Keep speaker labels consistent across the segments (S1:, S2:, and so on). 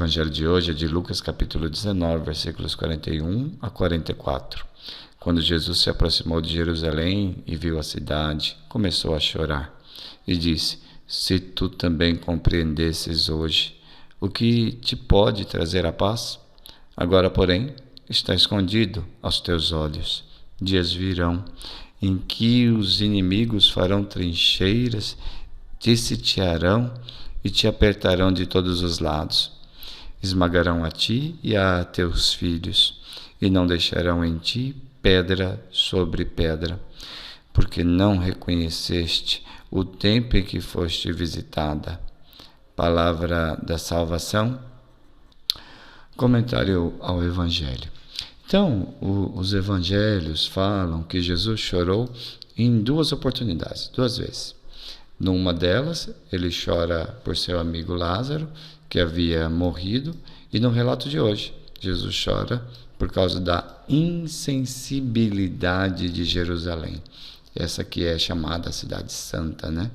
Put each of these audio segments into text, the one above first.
S1: evangelho de hoje é de Lucas capítulo 19, versículos 41 a 44. Quando Jesus se aproximou de Jerusalém e viu a cidade, começou a chorar e disse: Se tu também compreendesses hoje o que te pode trazer a paz, agora, porém, está escondido aos teus olhos. Dias virão em que os inimigos farão trincheiras, te sitiarão e te apertarão de todos os lados. Esmagarão a ti e a teus filhos, e não deixarão em ti pedra sobre pedra, porque não reconheceste o tempo em que foste visitada. Palavra da salvação. Comentário ao Evangelho. Então, os evangelhos falam que Jesus chorou em duas oportunidades, duas vezes. Numa delas, ele chora por seu amigo Lázaro, que havia morrido, e no relato de hoje, Jesus chora por causa da insensibilidade de Jerusalém. Essa que é chamada Cidade Santa, né?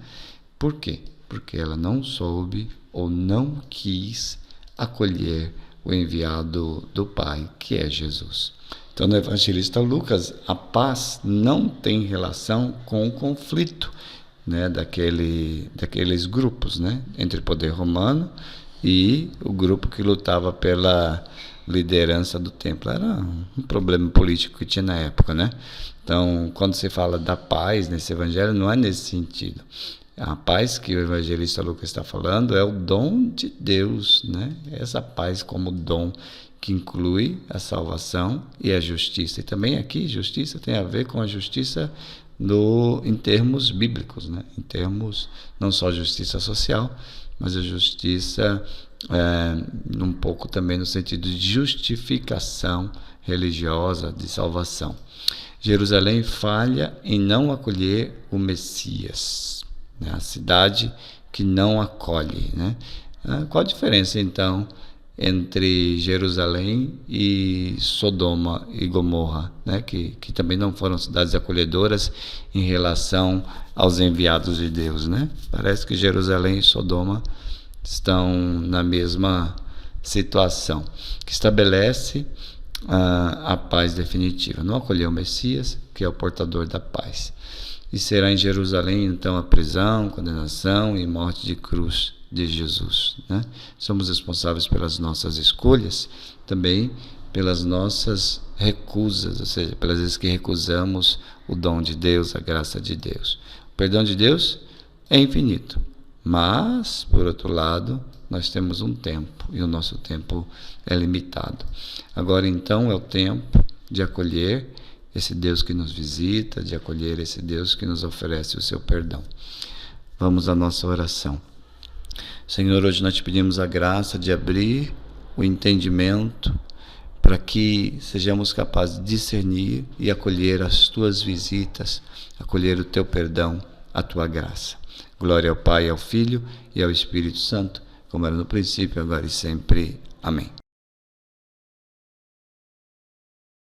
S1: Por quê? Porque ela não soube ou não quis acolher o enviado do Pai, que é Jesus. Então, no evangelista Lucas, a paz não tem relação com o conflito, né, daqueles grupos, né, entre o poder romano e o grupo que lutava pela liderança do templo. Era um problema político que tinha na época, né? Então, quando se fala da paz nesse evangelho, não é nesse sentido. A paz que o evangelista Lucas está falando é o dom de Deus, né? Essa paz como dom que inclui a salvação e a justiça. E também aqui, justiça tem a ver com a justiça em termos bíblicos, né? Em termos não só justiça social, mas a justiça um pouco também no sentido de justificação religiosa, de salvação. Jerusalém falha em não acolher o Messias, né? A cidade que não acolhe, né? Qual a diferença então entre Jerusalém e Sodoma e Gomorra, né? Que também não foram cidades acolhedoras em relação aos enviados de Deus, né? Parece que Jerusalém e Sodoma estão na mesma situação, que estabelece a paz definitiva. Não acolheu o Messias, que é o portador da paz. E será em Jerusalém, então, a prisão, condenação e morte de cruz de Jesus, né? Somos responsáveis pelas nossas escolhas, também pelas nossas recusas, ou seja, pelas vezes que recusamos o dom de Deus, a graça de Deus. O perdão de Deus é infinito, mas, por outro lado, nós temos um tempo, e o nosso tempo é limitado. Agora, então, é o tempo de acolher esse Deus que nos visita, de acolher esse Deus que nos oferece o seu perdão. Vamos à nossa oração. Senhor, hoje nós te pedimos a graça de abrir o entendimento para que sejamos capazes de discernir e acolher as tuas visitas, acolher o teu perdão, a tua graça. Glória ao Pai, ao Filho e ao Espírito Santo, como era no princípio, agora e sempre. Amém.